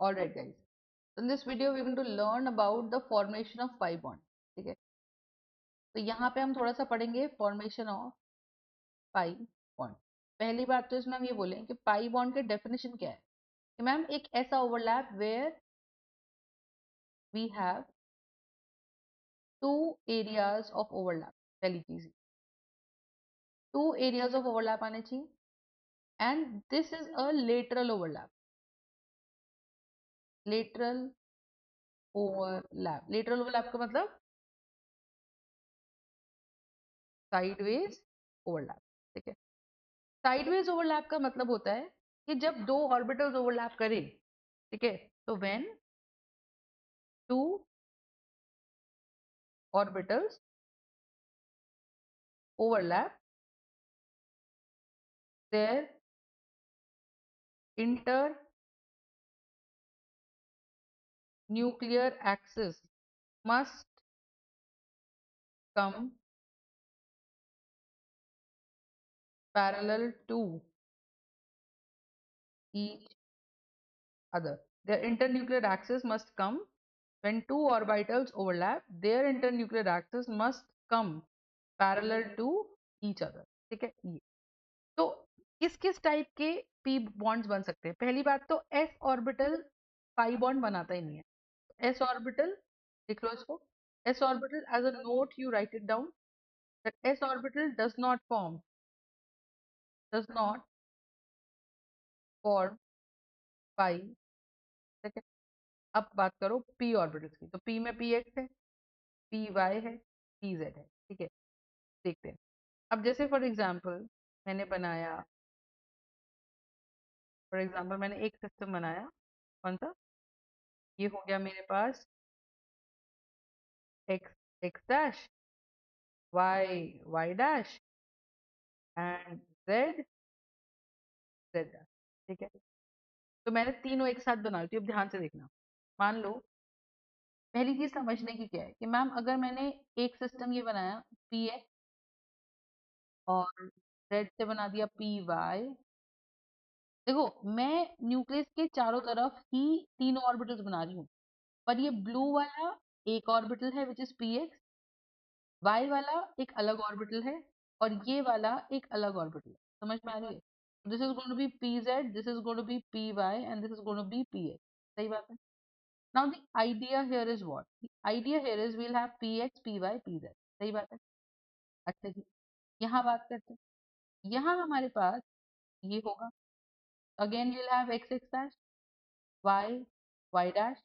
Alright guys, so in this video we're going to learn about the formation of pi bond. ठीक है, तो यहाँ पे हम थोड़ा सा पढ़ेंगे फॉर्मेशन ऑफ पाई बॉन्ड। पहली बात तो इसमें हम ये बोलें कि पाई बॉन्ड के डेफिनेशन क्या है कि मैम एक ऐसा overlap where we have two areas of overlap. पहली चीज, टू एरियाज ऑफ ओवरलैप आने चाहिए and this is a lateral overlap. Lateral overlap, lateral overlap का मतलब साइडवेज ओवरलैप। ठीक है, साइडवेज ओवरलैप का मतलब होता है कि जब दो ऑर्बिटल्स ओवरलैप करें, ठीक है, तो when two orbitals overlap their internuclear axis must come parallel to each other. Their internuclear axis must come when two orbitals overlap. Their internuclear axis must come parallel to each other. ठीक है, ये तो किस किस type के P bonds बन सकते हैं? पहली बात तो एस ऑर्बिटल पाई बॉन्ड बनाता ही नहीं है। एस ऑर्बिटल, लिख लो इसको, S orbital as a note you write it down that s orbital does not form pi। ठीक है, अब बात करो p ऑर्बिटल्स की, तो p में px है, py है, pz है। ठीक है, देखते हैं। अब जैसे मैंने बनाया फॉर एग्जांपल मैंने एक सिस्टम बनाया, कौन सा, ये हो गया मेरे पास x x dash, y y dash and z z dash. ठीक है, तो मैंने तीनों एक साथ बना ली। अब ध्यान से देखना, मान लो पहली चीज समझने की क्या है कि मैम अगर मैंने एक सिस्टम ये बनाया पी एक्स और जेड से बना दिया पी वाई। देखो, मैं न्यूक्लियस के चारों तरफ ही तीनों ऑर्बिटल्स बना रही हूँ, पर ये ब्लू वाला एक ऑर्बिटल है which is P X, Y वाला एक अलग ऑर्बिटल है, और ये वाला एक अलग ऑर्बिटल है। समझ में आ रही है? This is going to be P Z, this is going to be P Y and this is going to be P X. सही बात है। Now the idea here is what, the idea here is we'll have P X P Y P Z. सही बात है। अच्छा जी, यहाँ बात करते हैं। यहाँ हमारे पास ये होगा, again we'll have x x dash, y y dash,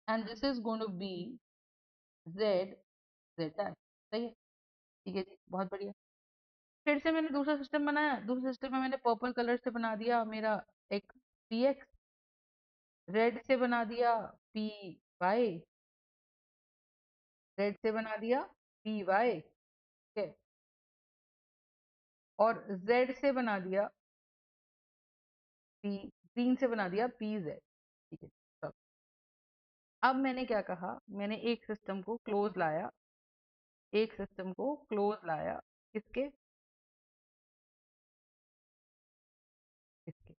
and this is going to be z z dash। सही है, ठीक है जी, बहुत बढ़िया। फिर से मैंने दूसरा सिस्टम बनाया, दूसरे सिस्टम में मैंने पर्पल कलर से बना दिया मेरा एक पी एक्स, रेड से बना दिया पी वाई, रेड से बना दिया पी वाई, ठीक है, और जेड से बना दिया पी, ग्रीन से बना दिया पी जेड। ठीक है, चलो अब मैंने क्या कहा, मैंने एक सिस्टम को क्लोज लाया, एक सिस्टम को क्लोज लाया, किसके, इसके।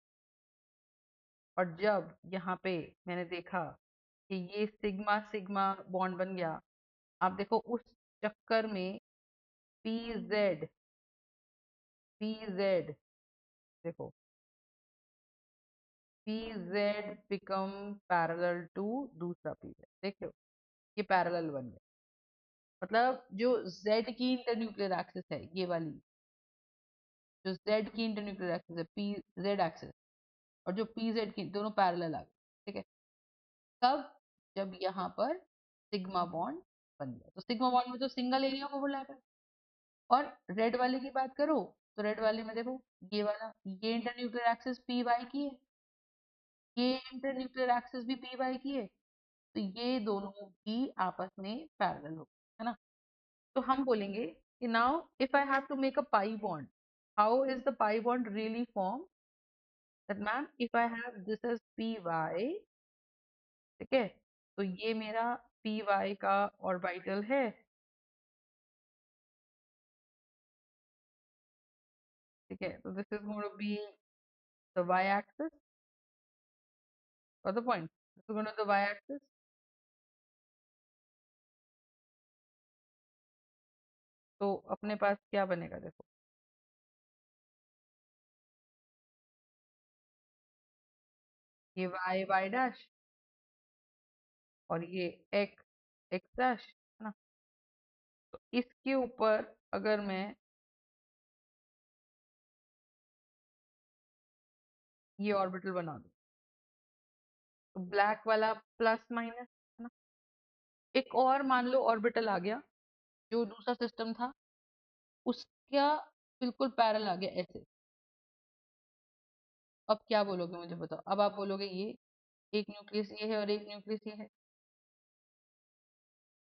और जब यहाँ पे मैंने देखा कि ये सिग्मा सिग्मा बॉन्ड बन गया, आप देखो उस चक्कर में पी जेड, पी जेड, देखो P Z become parallel to दूसरा पी जेड। देखो ये पैरेलल बन गया, मतलब जो जेड की इंटरन्यूक्लियर एक्सिस है, ये वाली जो जेड की इंटरन्यूक्लियर एक्सिस है पी जेड एक्सिस, और जो पी जेड की, दोनों पैरेलल आ गए। ठीक है, तब जब यहाँ पर सिग्मा बॉन्ड बन गया, तो सिग्मा बॉन्ड में तो सिंगल एरिया ओवरलैप है। और रेड वाले की बात करो, तो रेड वाले में देखो ये वाला, ये इंटरन्यूक्लियर एक्सिस पी वाई की है, ये इंटरन्यूक्लियर एक्सिस भी पी वाई की है, तो ये दोनों भी आपस में पैरेलल हो, है ना। तो हम बोलेंगे कि now if I have to make a pi bond, how is the pi bond really form, that ma'am if I have this as P Y, ठीक है, तो ये मेरा पी वाई का ऑर्बिटल है, ठीक है, तो this is going to be the Y axis, Got the point? This is going to the y-axis. तो अपने पास क्या बनेगा देखो, ये y डैश और ये x डैश है ना। तो इसके ऊपर अगर मैं ये ऑर्बिटल बना दूं, तो ब्लैक वाला प्लस माइनस है ना। एक और मान लो ऑर्बिटल आ गया जो दूसरा सिस्टम था, उसका बिल्कुल पैरेलल आ गया ऐसे। अब क्या बोलोगे मुझे बताओ, अब आप बोलोगे ये एक न्यूक्लियस ये है और एक न्यूक्लियस ये है,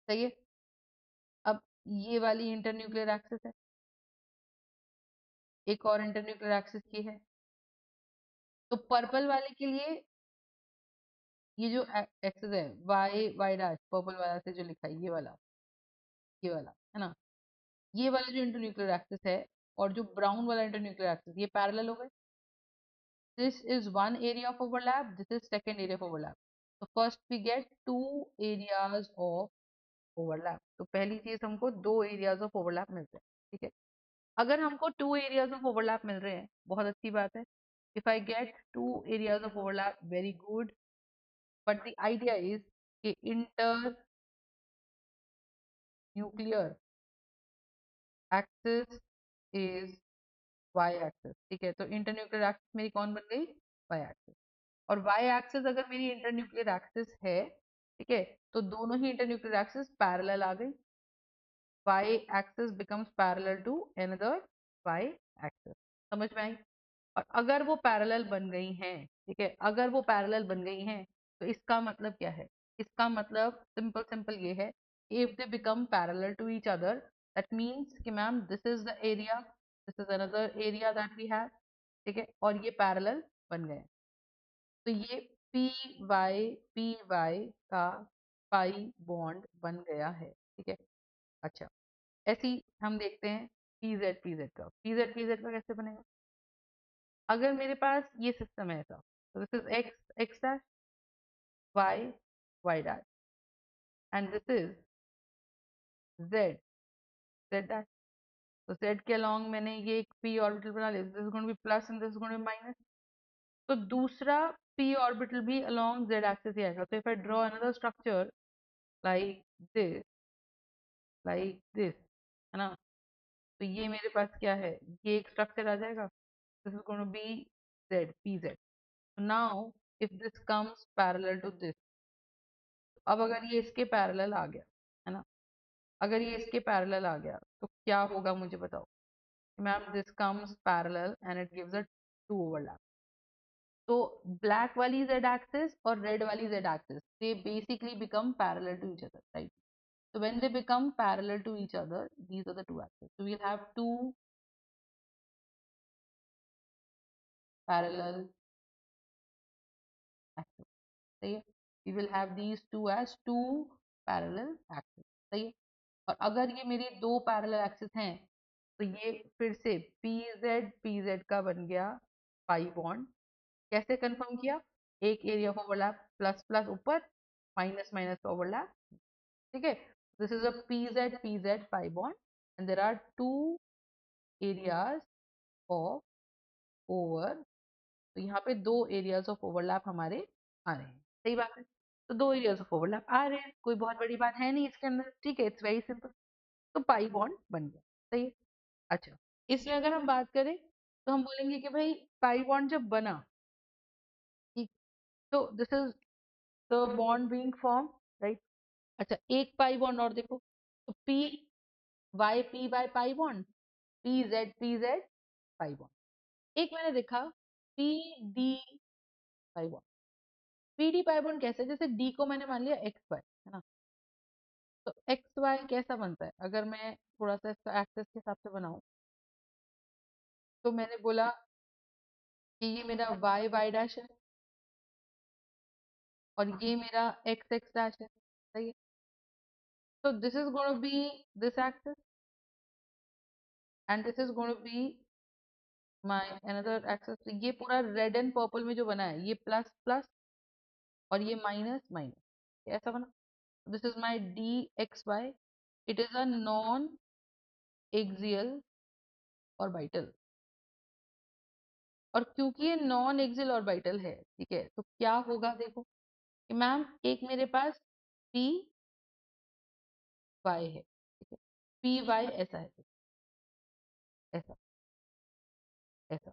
सही है। अब ये वाली इंटरन्यूक्लियर एक्सिस है, एक और इंटरन्यूक्लियर एक्सिस की है। तो पर्पल वाले के लिए ये जो एक्सिस है वाई डैश पर्पल वाला से जो लिखा है ये वाला है ना, ये वाला जो इंटरन्यूक्लियर एक्सिस है और जो ब्राउन वाला इंटरन्यूक्लियर एक्सिस, ये पैरेलल हो गए। This is one area of overlap. This is second area of overlap. So first we get two areas of overlap. तो पहली चीज हमको दो areas of overlap मिलते हैं, ठीक है। अगर हमको two areas of overlap मिल रहे हैं, बहुत अच्छी बात है। If I get two areas of overlap, very good. But the idea is कि internuclear axis is y axis, ठीक है। तो इंटरन्यूक्लियर एक्सिस मेरी कौन बन गई, y axis। और वाई एक्सिस अगर मेरी इंटरन्यूक्लियर एक्सिस है, ठीक है, तो दोनों ही इंटरन्यूक्लियर एक्सिस पैरेलल आ गई। Y axis becomes parallel to another Y axis. समझ में आई? और अगर वो पैरेलल बन गई हैं, ठीक है, अगर वो पैरेलल बन गई हैं, तो इसका मतलब क्या है? इसका मतलब सिंपल सिंपल ये है, if they become parallel to each other, that means कि ma'am this is the area, this is another area that we have, ठीक है, और ये पैरेलल बन गए। तो ये पी वाई का पाई बॉन्ड बन गया है, ठीक है। अच्छा, ऐसे ही हम देखते हैं पी जेड का कैसे बनेगा। अगर मेरे पास ये सिस्टम है ऐसा, तो this is X dash, Y dash, and this is Z Z dash. तो जेड के अलॉन्ग मैंने ये एक पी ऑर्बिटल बना लिया, this is going to be plus and this is going to be minus. तो दूसरा p ऑर्बिटल भी along z axis ही आएगा। तो if I draw another structure like this like this है ना, तो ये मेरे पास क्या है, ये एक स्ट्रक्चर आ जाएगा। This is going to be z pz। Now if this comes parallel to this, अब अगर ये इसके पैरेलल आ गया है ना, अगर ये इसके पैरेलल आ गया तो क्या होगा मुझे बताओ। Ma'am this comes parallel and it gives a two overlap. तो ब्लैक वाली z एक्सिस और रेड वाली z axis they basically become parallel to each other, right. So when they become parallel to each other, these are the two axes. So we'll have two parallel axes. सही है? We will have these two as two parallel axes. सही है? और अगर ये मेरी दो parallel axes हैं, तो ये फिर से PZ का बन गया पाई बॉन्ड। कैसे कंफर्म किया? एक area of overlap plus plus ऊपर, माइनस माइनस ओवरलैप, ठीक है। This is a PZ pi bond and there are two areas of over. तो यहाँ पे दो एरियाज ऑफ ओवरलैप हमारे आ रहे हैं, सही बात है। तो दो एरियाज ऑफ ओवरलैप आ रहे हैं, कोई बहुत बड़ी बात है नहीं इसके अंदर, ठीक है, इट्स वेरी सिंपल। तो पाई बॉन्ड बन गया, सही है। अच्छा, इसमें अगर हम बात करें तो हम बोलेंगे कि भाई पाई बॉन्ड जब बना, ठीक, तो this is the bond being form, right. अच्छा, एक पाई बॉन्ड और देखो, तो P Y pi bond, P Z pi bond. एक मैंने देखा P D pi bond. P D pi bond कैसे, जैसे डी को मैंने मान लिया एक्स वाई है ना, तो एक्स वाई कैसा बनता है, अगर मैं थोड़ा सा इसका एक्सेस के हिसाब से बनाऊं, तो मैंने बोला कि ये मेरा वाई वाई डैश है और ये मेरा एक्स एक्स डैश है, सही है। तो this is going to be this axes and this is going to be my another axes. ये पूरा रेड एंड पर्पल में जो बना है ये प्लस प्लस और ये माइनस माइनस, ऐसा बना। This is my D X Y, it is a non axial orbital. और क्योंकि ये नॉन एक्सियल ऑर्बिटल है, ठीक है, तो क्या होगा देखो कि मैम एक मेरे पास पी वाई है, ठीक है, पी वाई ऐसा है, ऐसा ऐसा,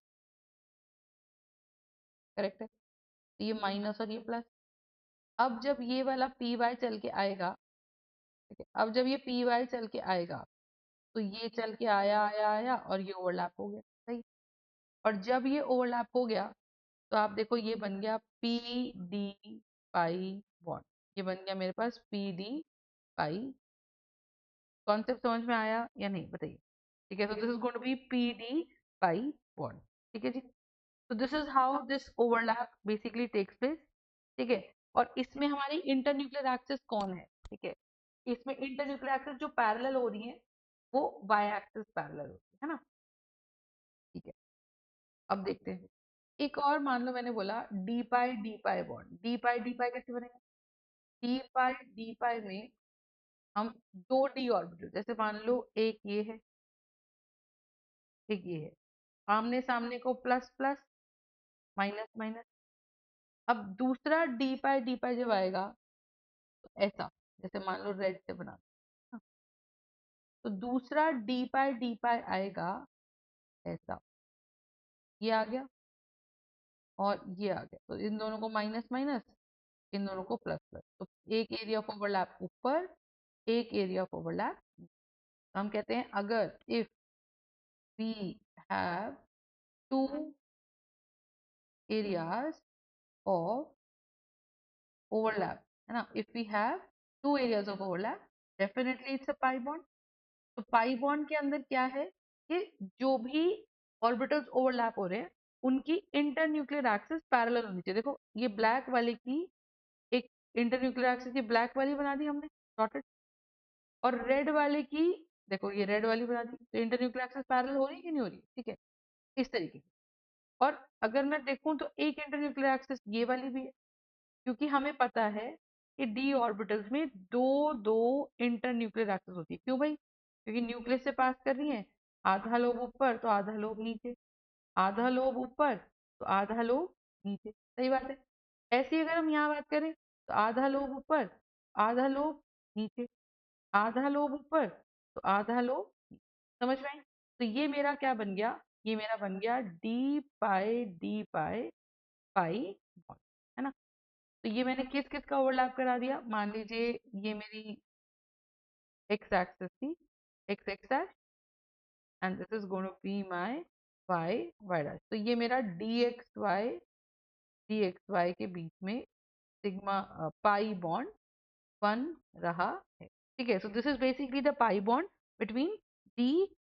करेक्ट है। तो ये माइनस और ये प्लस। अब जब ये वाला पी वाई चल के आएगा, ठीक है, अब जब ये पी वाई चल के आएगा तो ये चल के आया आया आया और ये ओवरलैप हो गया, सही। और जब ये ओवरलैप हो गया तो आप देखो ये बन गया पी डी पाई बॉन्ड, ये बन गया मेरे पास पी डी पाई। कॉन्सेप्ट समझ में आया या नहीं बताइए? ठीक है, so this is going to be PD pi bond, ठीक है जी। तो this is how this overlap basically takes place, ठीक है। और इसमें हमारी इंटरन्यूक्लियर एक्सिस कौन है, ठीक है, इसमें इंटरन्यूक्लियर एक्सिस जो पैरेलल हो रही है वो वाई एक्सिस पैरेलल होती है ना, ठीक है। अब देखते हैं एक और, मान लो मैंने बोला डी पाई बॉन्ड, डी पाई कैसे बनेगा? डी पाई में हम दो डी ऑर्बिटल, जैसे मान लो एक ये है एक ये है, आमने सामने को प्लस प्लस माइनस माइनस। अब दूसरा डी पाई जब आएगा तो ऐसा, जैसे मान लो रेड से बना, हाँ, तो दूसरा डी पाई आएगा ऐसा, ये आ गया और ये आ गया, तो इन दोनों को माइनस माइनस, इन दोनों को प्लस प्लस, तो एक एरिया ऑफ ओवरलैप ऊपर, एक एरिया ऑफ ओवरलैप। हम कहते हैं अगर if we have two areas of overlap, है ना, if we have two areas of overlap definitely it's a pi bond. तो पाई बॉन्ड के अंदर क्या है कि जो भी ऑर्बिटल्स ओवरलैप हो रहे हैं उनकी इंटरन्यूक्लियर एक्सिस पैरेलल होनी चाहिए। देखो ये ब्लैक वाले की एक इंटरन्यूक्लियर एक्सिस ये ब्लैक वाली बना दी हमने डॉटेड, और रेड वाले की देखो ये रेड वाली बना दी, तो इंटरन्यूक्लियर एक्सिस पैरेलल हो रही है कि नहीं हो रही, ठीक है, इस तरीके की। और अगर मैं देखूं तो एक इंटरन्यूक्लियर एक्सिस ये वाली भी है, क्योंकि हमें पता है कि डी ऑर्बिटल्स में दो दो इंटरन्यूक्लियर एक्सिस होती है। क्यों भाई? क्योंकि न्यूक्लियस से पास कर रही है, आधा लोब ऊपर तो आधा लोब नीचे, आधा लोब ऊपर तो आधा लोब नीचे, सही बात है। ऐसी अगर हम यहाँ बात करें तो आधा लोब ऊपर, आधा लोब नीचे, आधा लोब ऊपर तो आधा लोब, समझ में आई? तो ये मेरा क्या बन गया? ये मेरा बन गया डी पाई पाई बॉन्ड, है ना। तो ये मैंने किस किस का ओवरलैप करा दिया? मान लीजिए ये मेरी एक्स एक्सिस थी, X X and this is going to be my Y Y dash. तो ये मेरा डी एक्स वाई के बीच में सिग्मा पाई बॉन्ड बन रहा है, ठीक है। So this is basically the pi bond between D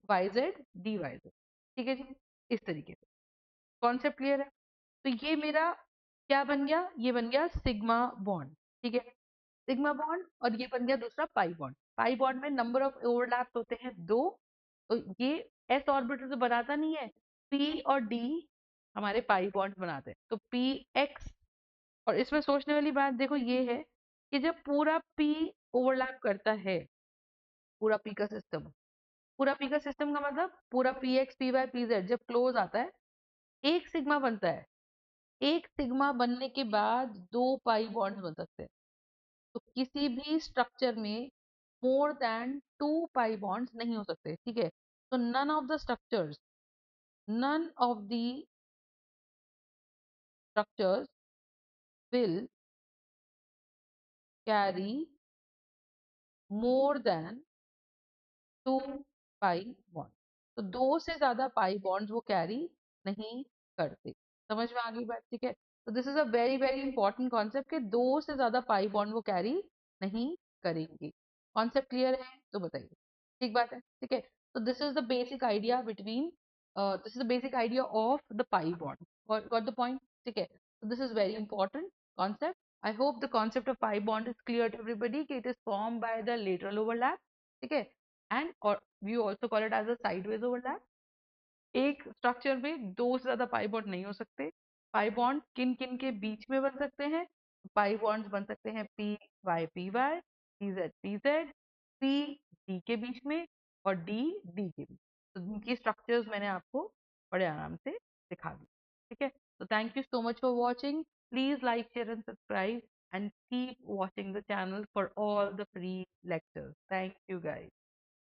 Y Z D Y Z, ठीक है जी। इस तरीके से कॉन्सेप्ट क्लियर है? तो ये मेरा क्या बन गया? ये बन गया सिग्मा बॉन्ड, ठीक है, सिग्मा बॉन्ड। और ये बन गया दूसरा पाई बॉन्ड। पाई बॉन्ड में नंबर ऑफ ओवरलैप्स होते हैं दो, तो ये एस ऑर्बिटल तो बनाता नहीं है, पी और डी हमारे पाई बॉन्ड बनाते हैं, तो पी एक्स। और इसमें सोचने वाली बात देखो ये है कि जब पूरा पी ओवरलैप करता है, पूरा पी का सिस्टम, पूरा पी का सिस्टम का मतलब पूरा P X P Y P Z जब क्लोज आता है, एक सिग्मा बनता है। एक सिग्मा बनने के बाद दो पाई बॉन्ड्स बन सकते हैं। तो किसी भी स्ट्रक्चर में more than two pi bonds नहीं हो सकते, ठीक है। तो none of the structures will carry more than two pi bond. तो दो से ज्यादा पाई बॉन्ड्स वो कैरी नहीं करते, समझ में आ गई बात, ठीक है। तो this is a very very important concept कि दो से ज्यादा पाई बॉन्ड वो कैरी नहीं करेंगे। कॉन्सेप्ट क्लियर है तो बताइए, ठीक बात है, ठीक है। तो this is the basic idea between, this is the basic idea of the pi bond, got the point, ठीक है। तो this is very important concept. I hope the concept of pi bond is clear to everybody कि it is formed by the lateral overlap, ठीक है, and और we also call it as a sideways overlap. एक structure में दो से ज्यादा pi bond नहीं हो सकते। पाई बॉन्ड किन किन के बीच में बन सकते हैं? पाई बॉन्ड्स बन सकते हैं P Y P Z P D के बीच में और डी डी के बीच। तो इनकी स्ट्रक्चर्स मैंने आपको बड़े आराम से दिखा दी। ठीक है, तो thank you so much for watching. Please like share and subscribe and keep watching the channel for all the free lectures. Thank you guys.